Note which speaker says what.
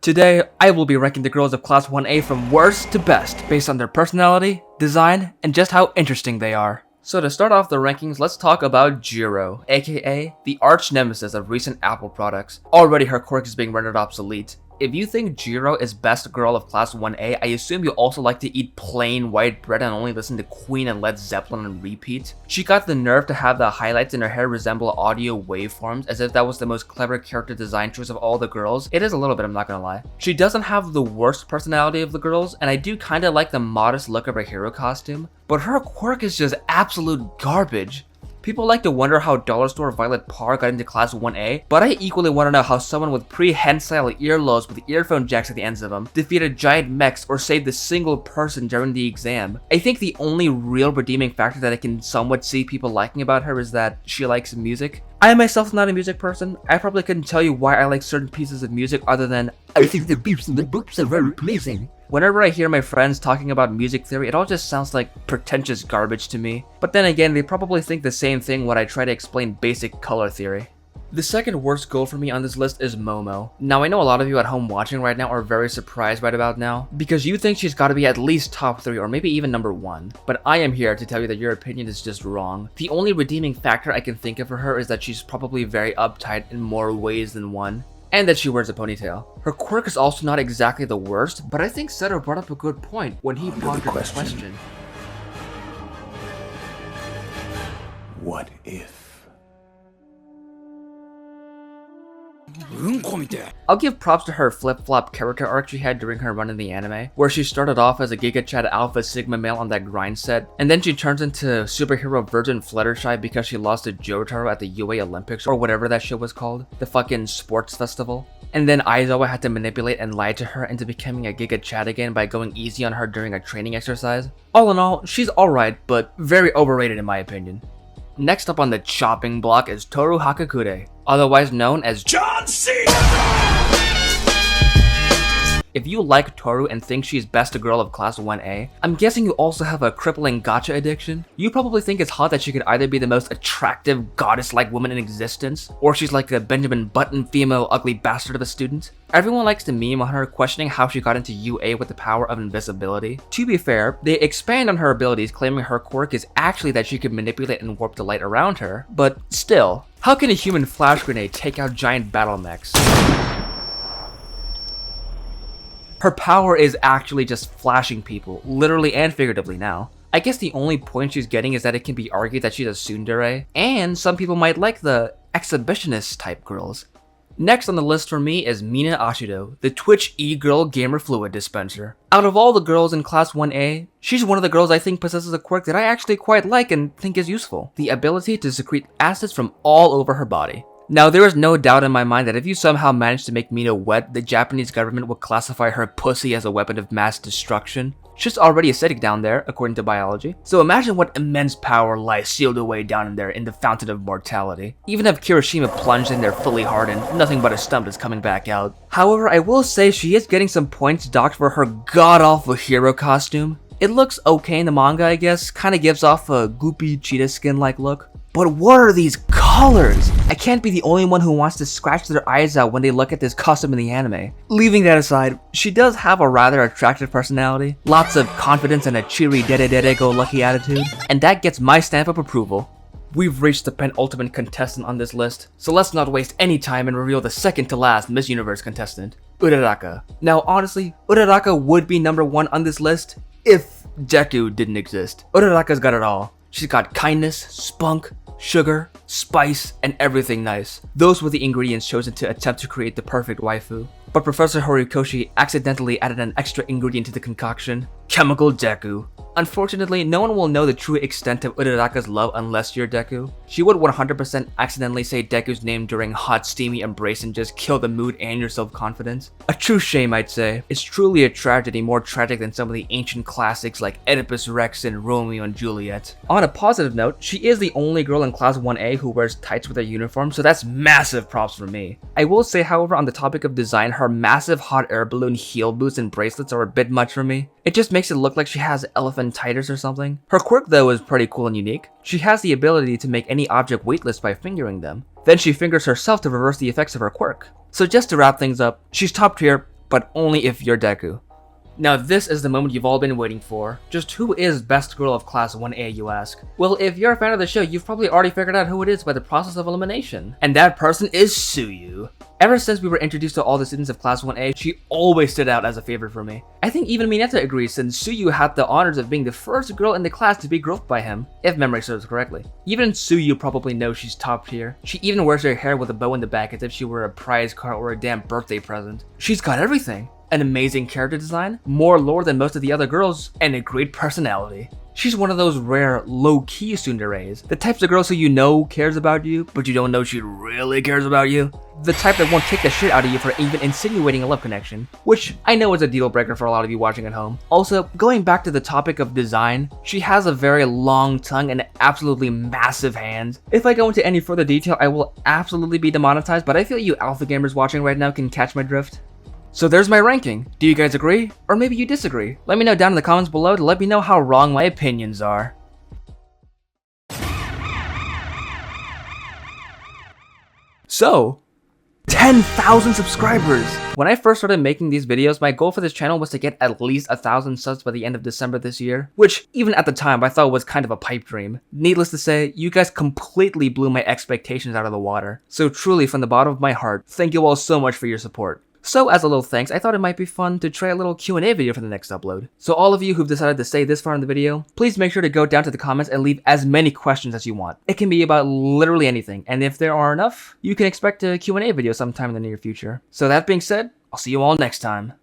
Speaker 1: Today, I will be ranking the girls of Class 1A from worst to best based on their personality, design, and just how interesting they are. So to start off the rankings, let's talk about Jiro, aka the arch nemesis of recent Apple products. Already her quirk is being rendered obsolete. If you think Jiro is best girl of Class 1A, I assume you also like to eat plain white bread and only listen to Queen and Led Zeppelin on repeat. She got the nerve to have the highlights in her hair resemble audio waveforms, as if that was the most clever character design choice of all the girls. It is a little bit, I'm not gonna lie. She doesn't have the worst personality of the girls, and I do kinda like the modest look of her hero costume, but her quirk is just absolute garbage. People like to wonder how Dollar Store Violet Parr got into Class 1A, but I equally want to know how someone with prehensile earlobes with earphone jacks at the ends of them defeated giant mechs or saved a single person during the exam. I think the only real redeeming factor that I can somewhat see people liking about her is that she likes music. I myself am not a music person. I probably couldn't tell you why I like certain pieces of music other than I think the beats in the books are very pleasing. Whenever I hear my friends talking about music theory, it all just sounds like pretentious garbage to me. But then again, they probably think the same thing when I try to explain basic color theory. The second worst girl for me on this list is Momo. Now I know a lot of you at home watching right now are very surprised right about now, because you think she's gotta be at least top 3 or maybe even number 1. But I am here to tell you that your opinion is just wrong. The only redeeming factor I can think of for her is that she's probably very uptight in more ways than one, and that she wears a ponytail. Her quirk is also not exactly the worst, but I think Seto brought up a good point when he pondered the question.
Speaker 2: What if?
Speaker 1: I'll give props to her flip-flop character arc she had during her run in the anime, where she started off as a Giga Chad Alpha Sigma male on that grind set, and then she turns into superhero Virgin Fluttershy because she lost to Jotaro at the UA Olympics or whatever that shit was called, the fucking sports festival. And then Aizawa had to manipulate and lie to her into becoming a Giga Chad again by going easy on her during a training exercise. All in all, she's alright, but very overrated in my opinion. Next up on the chopping block is Toru Hakakure, otherwise known as John C. If you like Toru and think she's best girl of Class 1A, I'm guessing you also have a crippling gacha addiction. You probably think it's hot that she could either be the most attractive goddess-like woman in existence, or she's like a Benjamin Button female ugly bastard of a student. Everyone likes to meme on her, questioning how she got into UA with the power of invisibility. To be fair, they expand on her abilities, claiming her quirk is actually that she could manipulate and warp the light around her, but still, how can a human flash grenade take out giant battle mechs? Her power is actually just flashing people, literally and figuratively now. I guess the only point she's getting is that it can be argued that she's a tsundere, and some people might like the exhibitionist type girls. Next on the list for me is Mina Ashido, the Twitch e-girl gamer fluid dispenser. Out of all the girls in Class 1A, she's one of the girls I think possesses a quirk that I actually quite like and think is useful. The ability to secrete acids from all over her body. Now, there is no doubt in my mind that if you somehow manage to make Mina wet, the Japanese government will classify her pussy as a weapon of mass destruction. She's already acidic down there, according to biology. So imagine what immense power lies sealed away down in there in the fountain of mortality. Even if Kirishima plunged in there fully hardened, nothing but a stump is coming back out. However, I will say she is getting some points docked for her god-awful hero costume. It looks okay in the manga, I guess, kinda gives off a goopy cheetah skin-like look. But what are these colors? I can't be the only one who wants to scratch their eyes out when they look at this costume in the anime. Leaving that aside, she does have a rather attractive personality, lots of confidence and a cheery dede-go-lucky attitude, and that gets my stamp of approval. We've reached the penultimate contestant on this list, so let's not waste any time and reveal the second to last Miss Universe contestant, Uraraka. Now honestly, Uraraka would be number 1 on this list if Deku didn't exist. Uraraka's got it all. She's got kindness, spunk, sugar, spice, and everything nice. Those were the ingredients chosen to attempt to create the perfect waifu. But Professor Horikoshi accidentally added an extra ingredient to the concoction: Chemical Deku. Unfortunately, no one will know the true extent of Uraraka's love unless you're Deku. She would 100% accidentally say Deku's name during hot steamy embrace and just kill the mood and your self-confidence. A true shame, I'd say. It's truly a tragedy more tragic than some of the ancient classics like Oedipus Rex and Romeo and Juliet. On a positive note, she is the only girl in Class 1A who wears tights with her uniform, so that's massive props for me. I will say, however, on the topic of design, her massive hot air balloon heel boots and bracelets are a bit much for me. It just makes it look like she has elephantitis or something. Her quirk though is pretty cool and unique. She has the ability to make any object weightless by fingering them. Then she fingers herself to reverse the effects of her quirk. So just to wrap things up, she's top tier, but only if you're Deku. Now this is the moment you've all been waiting for. Just who is best girl of class 1A, you ask? Well, if you're a fan of the show, you've probably already figured out who it is by the process of elimination. And that person is Tsuyu. Ever since we were introduced to all the students of class 1A, she always stood out as a favorite for me. I think even Mineta agrees, since Tsuyu had the honors of being the first girl in the class to be groped by him, if memory serves correctly. Even Tsuyu probably knows she's top tier. She even wears her hair with a bow in the back as if she were a prize car or a damn birthday present. She's got everything. An amazing character design, more lore than most of the other girls, and a great personality. She's one of those rare, low-key tsunderes, the types of girls who you know cares about you, but you don't know she really cares about you. The type that won't kick the shit out of you for even insinuating a love connection, which I know is a deal breaker for a lot of you watching at home. Also, going back to the topic of design, she has a very long tongue and absolutely massive hands. If I go into any further detail, I will absolutely be demonetized, but I feel you alpha gamers watching right now can catch my drift. So there's my ranking. Do you guys agree? Or maybe you disagree? Let me know down in the comments below to let me know how wrong my opinions are. So, 10,000 subscribers! When I first started making these videos, my goal for this channel was to get at least 1,000 subs by the end of December this year, which even at the time I thought was kind of a pipe dream. Needless to say, you guys completely blew my expectations out of the water. So truly, from the bottom of my heart, thank you all so much for your support. So as a little thanks, I thought it might be fun to try a little Q&A video for the next upload. So all of you who've decided to stay this far in the video, please make sure to go down to the comments and leave as many questions as you want. It can be about literally anything, and if there are enough, you can expect a Q&A video sometime in the near future. So that being said, I'll see you all next time.